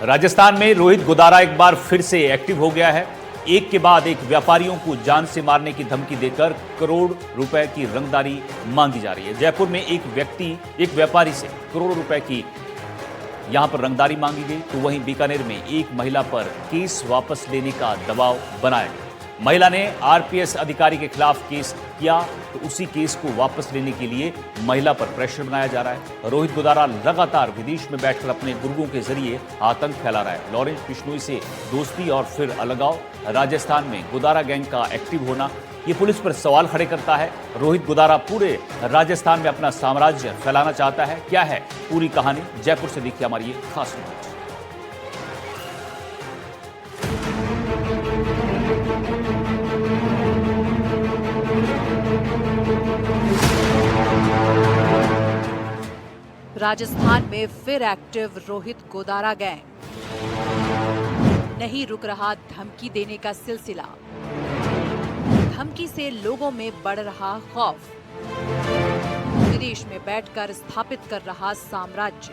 राजस्थान में रोहित गोदारा एक बार फिर से एक्टिव हो गया है। एक के बाद एक व्यापारियों को जान से मारने की धमकी देकर करोड़ रुपए की रंगदारी मांगी जा रही है। जयपुर में एक व्यापारी से करोड़ों रुपए की यहां पर रंगदारी मांगी गई, तो वहीं बीकानेर में एक महिला पर केस वापस लेने का दबाव बनाया गया। महिला ने आरपीएस अधिकारी के खिलाफ केस किया, तो उसी केस को वापस लेने के लिए महिला पर प्रेशर बनाया जा रहा है। रोहित गोदारा लगातार विदेश में बैठकर अपने गुर्गों के जरिए आतंक फैला रहा है। लॉरेंस बिश्नोई से दोस्ती और फिर अलगाव। राजस्थान में गोदारा गैंग का एक्टिव होना ये पुलिस पर सवाल खड़े करता है। रोहित गोदारा पूरे राजस्थान में अपना साम्राज्य फैलाना चाहता है। क्या है पूरी कहानी? जयपुर से देखिए हमारी ये खास रिपोर्ट। राजस्थान में फिर एक्टिव रोहित गोदारा गैंग। नहीं रुक रहा धमकी देने का सिलसिला। धमकी से लोगों में बढ़ रहा खौफ। विदेश में बैठकर स्थापित कर रहा साम्राज्य।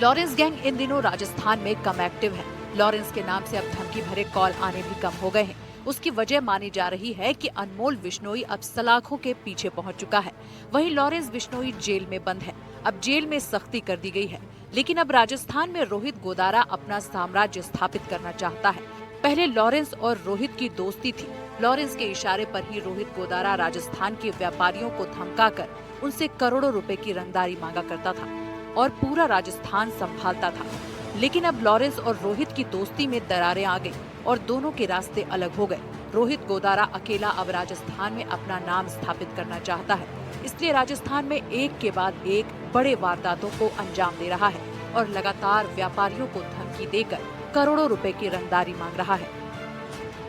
लॉरेंस गैंग इन दिनों राजस्थान में कम एक्टिव है। लॉरेंस के नाम से अब धमकी भरे कॉल आने भी कम हो गए हैं। उसकी वजह मानी जा रही है कि अनमोल बिश्नोई अब सलाखों के पीछे पहुंच चुका है। वहीं लॉरेंस बिश्नोई जेल में बंद है। अब जेल में सख्ती कर दी गई है, लेकिन अब राजस्थान में रोहित गोदारा अपना साम्राज्य स्थापित करना चाहता है। पहले लॉरेंस और रोहित की दोस्ती थी। लॉरेंस के इशारे पर ही रोहित गोदारा राजस्थान के व्यापारियों को धमकाकर उनसे करोड़ों रुपए की रंगदारी मांगा करता था और पूरा राजस्थान संभालता था। लेकिन अब लॉरेंस और रोहित की दोस्ती में दरारें आ गई और दोनों के रास्ते अलग हो गए। रोहित गोदारा अकेला अब राजस्थान में अपना नाम स्थापित करना चाहता है, इसलिए राजस्थान में एक के बाद एक बड़े वारदातों को अंजाम दे रहा है और लगातार व्यापारियों को धमकी देकर करोड़ों रुपए की रंगदारी मांग रहा है।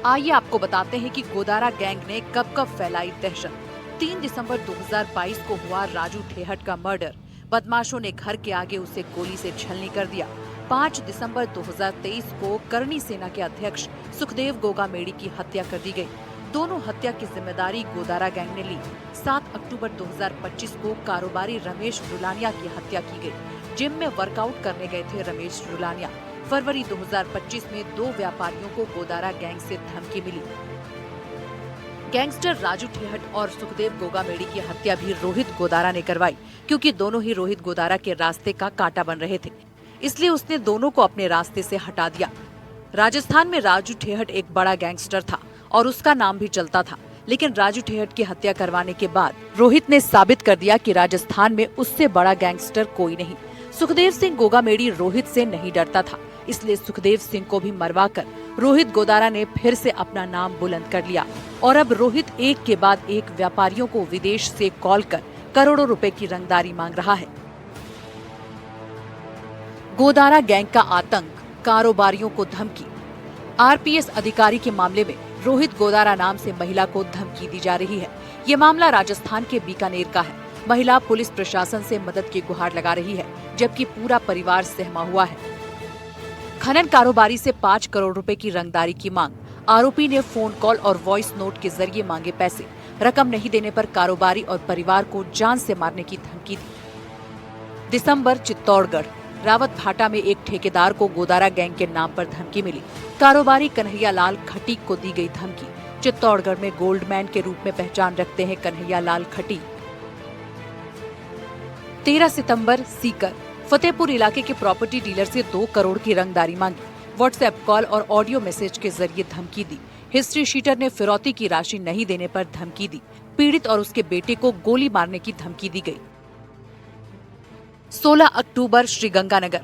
आइए आपको बताते हैं कि गोदारा गैंग ने कब फैलाई दहशत। 3 दिसंबर 2022 को हुआ राजू ठेहट का मर्डर। बदमाशों ने घर के आगे उसे गोली से छलनी कर दिया। 5 दिसंबर 2023 को करनी सेना के अध्यक्ष सुखदेव गोगामेड़ी की हत्या कर दी गई। दोनों हत्या की जिम्मेदारी गोदारा गैंग ने ली। 7 अक्टूबर 2025 को कारोबारी रमेश रुलानिया की हत्या की गई। जिम में वर्कआउट करने गए थे रमेश रुलानिया। फरवरी 2025 में 2 व्यापारियों को गोदारा गैंग से धमकी मिली। गैंगस्टर राजू ठेहट और सुखदेव गोगामेड़ी की हत्या भी रोहित गोदारा ने करवाई, क्योंकि दोनों ही रोहित गोदारा के रास्ते का कांटा बन रहे थे। इसलिए उसने दोनों को अपने रास्ते से हटा दिया। राजस्थान में राजू ठेहट एक बड़ा गैंगस्टर था और उसका नाम भी चलता था, लेकिन राजू ठेहट की हत्या करवाने के बाद रोहित ने साबित कर दिया कि राजस्थान में उससे बड़ा गैंगस्टर कोई नहीं। सुखदेव सिंह गोगामेड़ी रोहित से नहीं डरता था, इसलिए सुखदेव सिंह को भी मरवाकर रोहित गोदारा ने फिर से अपना नाम बुलंद कर लिया और अब रोहित एक के बाद एक व्यापारियों को विदेश से कॉल कर करोड़ों रुपए की रंगदारी मांग रहा है। गोदारा गैंग का आतंक, कारोबारियों को धमकी। आरपीएस अधिकारी के मामले में रोहित गोदारा नाम से महिला को धमकी दी जा रही है। ये मामला राजस्थान के बीकानेर का है। महिला पुलिस प्रशासन से मदद की गुहार लगा रही है, जबकि पूरा परिवार सहमा हुआ है। खनन कारोबारी से 5 करोड़ रुपए की रंगदारी की मांग। आरोपी ने फोन कॉल और वॉइस नोट के जरिए मांगे पैसे। रकम नहीं देने पर कारोबारी और परिवार को जान से मारने की धमकी दी। दिसंबर चित्तौड़गढ़ रावत भाटा में एक ठेकेदार को गोदारा गैंग के नाम पर धमकी मिली। कारोबारी कन्हैया लाल खटीक को दी गई धमकी। चित्तौड़गढ़ में गोल्डमैन के रूप में पहचान रखते हैं कन्हैया लाल खटीक। 13 सितंबर सीकर फतेहपुर इलाके के प्रॉपर्टी डीलर से 2 करोड़ की रंगदारी मांगी। व्हाट्सएप कॉल और ऑडियो मैसेज के जरिए धमकी दी। हिस्ट्री शीटर ने फिरौती की राशि नहीं देने पर धमकी दी। पीड़ित और उसके बेटे को गोली मारने की धमकी दी गई। 16 अक्टूबर श्रीगंगानगर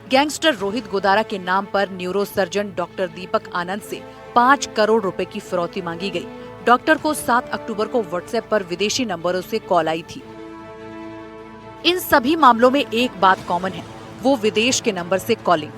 गैंगस्टर रोहित गोदारा के नाम पर न्यूरो सर्जन डॉक्टर दीपक आनंद से 5 करोड़ रुपए की फिरौती मांगी गई। डॉक्टर को 7 अक्टूबर को व्हाट्सएप पर विदेशी नंबरों से कॉल आई थी। इन सभी मामलों में एक बात कॉमन है, वो विदेश के नंबर से calling.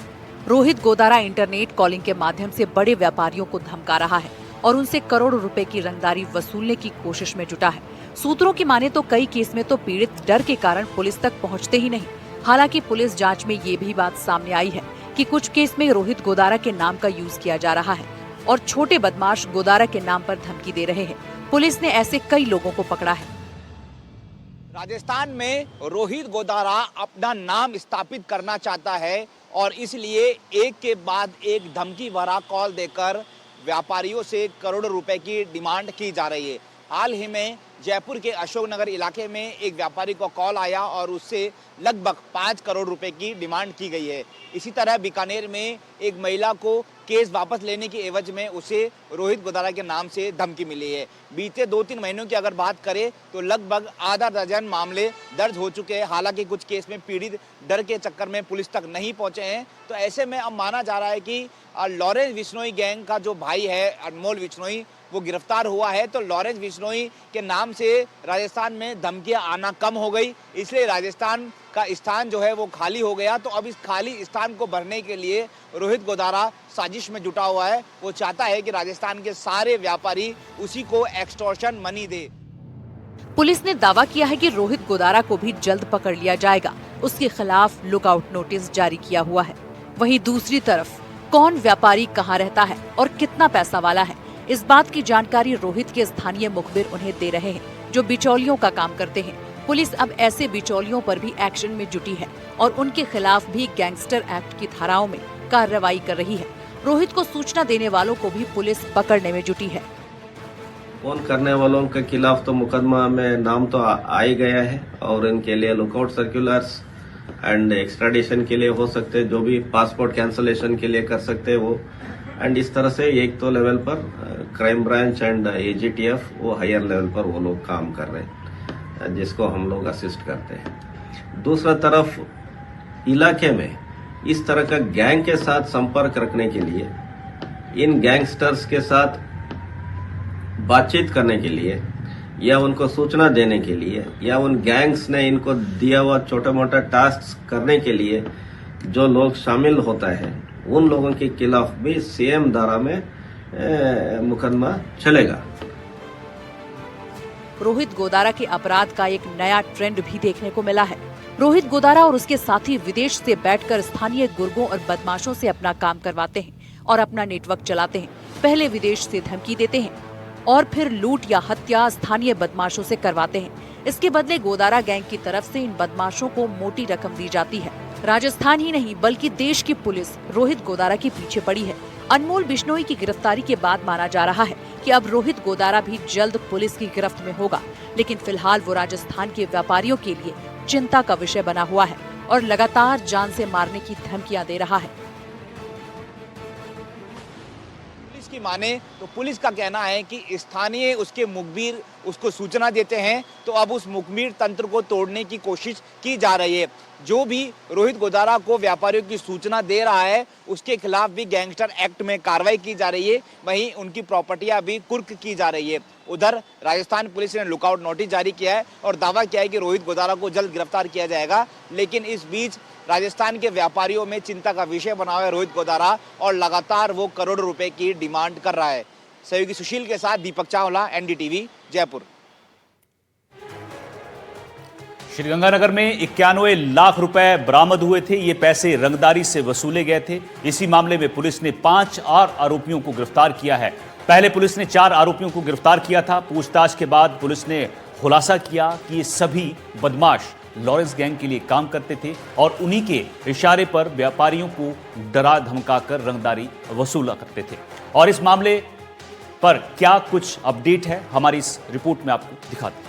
Rohit Godara internet calling के माध्यम से बड़े व्यापारियों को धमका रहा है और उनसे करोड़ों रुपए की रंगदारी वसूलने की कोशिश में जुटा है। सूत्रों की माने तो कई केस में तो पीड़ित डर के कारण पुलिस तक पहुंचते ही नहीं। हालांकि पुलिस जांच में ये भी बात सामने आई है कि कुछ केस में रोहित गोदारा के नाम का यूज किया जा रहा है और छोटे बदमाश गोदारा के नाम पर धमकी दे रहे हैं। पुलिस ने ऐसे कई लोगों को पकड़ा है। राजस्थान में रोहित गोदारा अपना नाम स्थापित करना चाहता है और इसलिए एक के बाद एक धमकी भरा कॉल देकर व्यापारियों से करोड़ों रुपए की डिमांड की जा रही है। हाल ही में जयपुर के अशोकनगर इलाके में एक व्यापारी को कॉल आया और उससे लगभग 5 करोड़ रुपए की डिमांड की गई है। इसी तरह बीकानेर में एक महिला को केस वापस लेने की एवज में उसे रोहित गोदारा के नाम से धमकी मिली है। बीते 2-3 महीनों की अगर बात करें तो लगभग आधा दर्जन मामले दर्ज हो चुके हैं। हालांकि कुछ केस में पीड़ित डर के चक्कर में पुलिस तक नहीं पहुंचे हैं। तो ऐसे में अब माना जा रहा है कि लॉरेंस बिश्नोई गैंग का जो भाई है अनमोल बिश्नोई, वो गिरफ्तार हुआ है। तो लॉरेंस बिश्नोई के नाम से राजस्थान में धमकियां आना कम हो गई, इसलिए राजस्थान का स्थान जो है वो खाली हो गया। तो अब इस खाली स्थान को भरने के लिए रोहित गोदारा साजिश में जुटा हुआ है। वो चाहता है कि राजस्थान के सारे व्यापारी उसी को एक्सटॉर्शन मनी दे। पुलिस ने दावा किया है कि रोहित गोदारा को भी जल्द पकड़ लिया जाएगा। उसके खिलाफ लुकआउट नोटिस जारी किया हुआ है। वहीं दूसरी तरफ कौन व्यापारी कहां रहता है और कितना पैसा वाला है, इस बात की जानकारी रोहित के स्थानीय मुखबिर उन्हें दे रहे हैं, जो बिचौलियों का काम करते हैं। पुलिस अब ऐसे बिचौलियों पर भी एक्शन में जुटी है और उनके खिलाफ भी गैंगस्टर एक्ट की धाराओं में कार्रवाई कर रही है। रोहित को सूचना देने वालों को भी पुलिस पकड़ने में जुटी है। फोन करने वालों के खिलाफ तो मुकदमा में नाम तो आ ही गया है और इनके लिए लुकआउट सर्कुलर्स एंड एक्स्ट्राडिशन के लिए हो सकते हैं, जो भी पासपोर्ट कैंसलेशन के लिए कर सकते हैं वो। एंड इस तरह से एक तो लेवल पर क्राइम ब्रांच एंड एजीटीएफ वो हायर लेवल पर वो लोग काम कर रहे हैं, जिसको हम लोग असिस्ट करते हैं। दूसरा तरफ इलाके में इस तरह का गैंग के साथ संपर्क रखने के लिए, इन गैंगस्टर्स के साथ बातचीत करने के लिए या उनको सूचना देने के लिए या उन गैंग्स ने इनको दिया हुआ छोटा मोटा टास्क करने के लिए जो लोग शामिल होता है, उन लोगों के खिलाफ भी सेम धारा में मुकदमा चलेगा। रोहित गोदारा के अपराध का एक नया ट्रेंड भी देखने को मिला है। रोहित गोदारा और उसके साथी विदेश से बैठकर स्थानीय गुर्गों और बदमाशों से अपना काम करवाते हैं और अपना नेटवर्क चलाते हैं। पहले विदेश से धमकी देते हैं और फिर लूट या हत्या स्थानीय बदमाशों से करवाते हैं। इसके बदले गोदारा गैंग की तरफ से इन बदमाशों को मोटी रकम दी जाती है। राजस्थान ही नहीं बल्कि देश की पुलिस रोहित गोदारा के पीछे पड़ी है। अनमोल बिश्नोई की गिरफ्तारी के बाद माना जा रहा है कि अब रोहित गोदारा भी जल्द पुलिस की गिरफ्त में होगा, लेकिन फिलहाल वो राजस्थान के व्यापारियों के लिए चिंता का विषय बना हुआ है और लगातार जान से मारने की धमकियां दे रहा है। पुलिस की माने तो पुलिस का कहना है कि स्थानीय उसके मुखबिर उसको सूचना देते हैं, तो अब उस मुखबिर तंत्र को तोड़ने की कोशिश की जा रही है। जो भी रोहित गोदारा को व्यापारियों की सूचना दे रहा है, उसके खिलाफ भी गैंगस्टर एक्ट में कार्रवाई की जा रही है। वहीं उनकी प्रॉपर्टियां भी कुर्क की जा रही है। उधर राजस्थान पुलिस ने लुकआउट नोटिस जारी किया है और दावा किया है कि रोहित गोदारा को जल्द गिरफ्तार किया जाएगा। लेकिन इस बीच राजस्थान के व्यापारियों में चिंता का विषय बना हुआ है रोहित गोदारा, और लगातार वो करोड़ों रुपए की डिमांड कर रहा है। सहयोगी सुशील के साथ दीपक चावला, एनडीटीवी, जयपुर। श्रीगंगानगर में 91 लाख रुपए बरामद हुए थे। ये पैसे रंगदारी से वसूले गए थे। इसी मामले में पुलिस ने 5 और आरोपियों को गिरफ्तार किया है। पहले पुलिस ने 4 आरोपियों को गिरफ्तार किया था। पूछताछ के बाद पुलिस ने खुलासा किया कि ये सभी बदमाश लॉरेंस गैंग के लिए काम करते थे और उन्हीं के इशारे पर व्यापारियों को डरा धमकाकर रंगदारी वसूला करते थे। और इस मामले पर क्या कुछ अपडेट है, हमारी इस रिपोर्ट में आपको दिखाते हैं।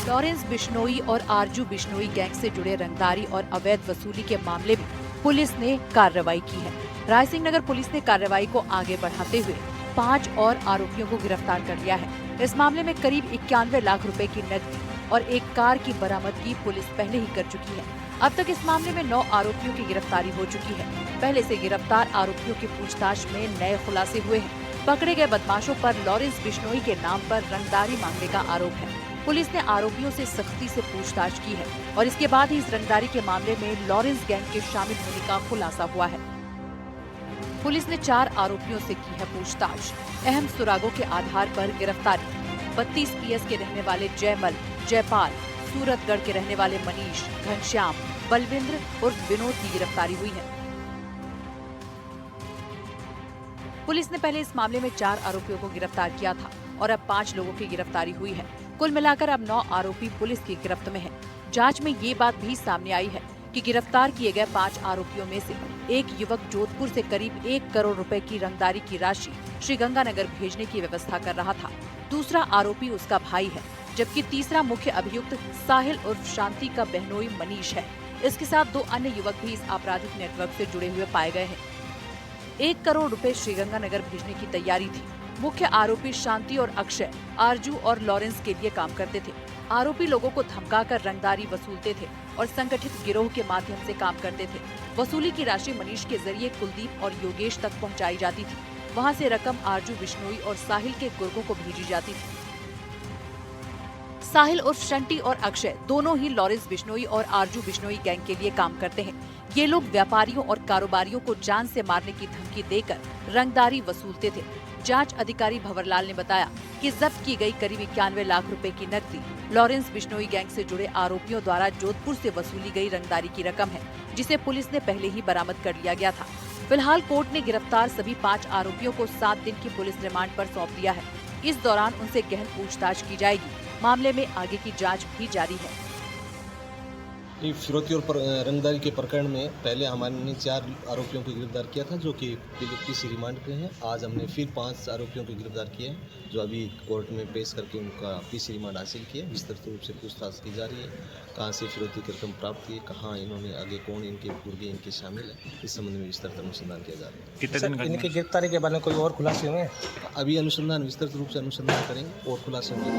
लॉरेंस बिश्नोई और आरजू बिश्नोई गैंग से जुड़े रंगदारी और अवैध वसूली के मामले में पुलिस ने कार्रवाई की है। रायसिंह नगर पुलिस ने कार्रवाई को आगे बढ़ाते हुए 5 और आरोपियों को गिरफ्तार कर लिया है। इस मामले में करीब 91 लाख रुपए की नकदी और एक कार की बरामदगी पुलिस पहले ही कर चुकी है। अब तक इस मामले में 9 आरोपियों की गिरफ्तारी हो चुकी है। पहले से गिरफ्तार आरोपियों की पूछताछ में नए खुलासे हुए हैं। पकड़े गए बदमाशों पर लॉरेंस बिश्नोई के नाम पर रंगदारी मांगने का आरोप है। पुलिस ने आरोपियों से सख्ती से पूछताछ की है और इसके बाद ही इस रंगदारी के मामले में लॉरेंस गैंग के शामिल होने का खुलासा हुआ है। पुलिस ने 4 आरोपियों से की है पूछताछ। अहम सुरागों के आधार पर गिरफ्तारी 32 PS के रहने वाले जयमल, जयपाल, सूरतगढ़ के रहने वाले मनीष, घनश्याम, बलविंद्र और विनोद की गिरफ्तारी हुई है। पुलिस ने पहले इस मामले में 4 आरोपियों को गिरफ्तार किया था और अब 5 लोगों की गिरफ्तारी हुई है। कुल मिलाकर अब 9 आरोपी पुलिस की गिरफ्त में हैं। जांच में ये बात भी सामने आई है कि गिरफ्तार किए गए 5 आरोपियों में से एक युवक जोधपुर से करीब 1 करोड़ रुपए की रंगदारी की राशि श्रीगंगानगर भेजने की व्यवस्था कर रहा था। दूसरा आरोपी उसका भाई है, जबकि तीसरा मुख्य अभियुक्त साहिल उर्फ शांति का बहनोई मनीष है। इसके साथ 2 अन्य युवक भी इस आपराधिक नेटवर्क से जुड़े हुए पाए गए हैं। 1 करोड़ रुपए श्रीगंगानगर भेजने की तैयारी थी। मुख्य आरोपी शांति और अक्षय आरजू और लॉरेंस के लिए काम करते थे। आरोपी लोगों को धमकाकर रंगदारी वसूलते थे और संगठित गिरोह के माध्यम से काम करते थे। वसूली की राशि मनीष के जरिए कुलदीप और योगेश तक पहुंचाई जाती थी। वहां से रकम आरजू बिश्नोई और साहिल के गुर्गों को भेजी जाती थी। साहिल उर्फ शंटी और अक्षय दोनों ही लॉरेंस बिश्नोई और आरजू बिश्नोई गैंग के लिए काम करते हैं। ये लोग व्यापारियों और कारोबारियों को जान से मारने की धमकी देकर रंगदारी वसूलते थे। जांच अधिकारी भंवरलाल ने बताया कि जब्त की गई करीब 91 लाख रुपए की नकदी लॉरेंस बिश्नोई गैंग से जुड़े आरोपियों द्वारा जोधपुर से वसूली गई रंगदारी की रकम है, जिसे पुलिस ने पहले ही बरामद कर लिया गया था। फिलहाल कोर्ट ने गिरफ्तार सभी 5 आरोपियों को 7 दिन की पुलिस रिमांड पर सौंप दिया है। इस दौरान उनसे गहन पूछताछ की जाएगी। मामले में आगे की जांच भी जारी है। फिरौती और रंगदारी के प्रकरण में पहले हमारे 4 आरोपियों को गिरफ्तार किया था, जो कि पीसी रिमांड पे हैं। आज हमने फिर 5 आरोपियों को गिरफ्तार किए हैं, जो अभी कोर्ट में पेश करके उनका पीसी रिमांड हासिल किया। विस्तृत रूप से पूछताछ की जा रही है, कहाँ से फिरौती की रकम प्राप्त की, कहाँ इन्होंने आगे कौन इनके गुर्गे इनके शामिल है, इस संबंध में विस्तृत अनुसंधान किया जा रहा है। कितने दिन का इनकी गिरफ्तारी के बारे में कोई और खुलासे हुए हैं? अभी अनुसंधान विस्तृत रूप से अनुसंधान करेंगे और खुलासे होंगे।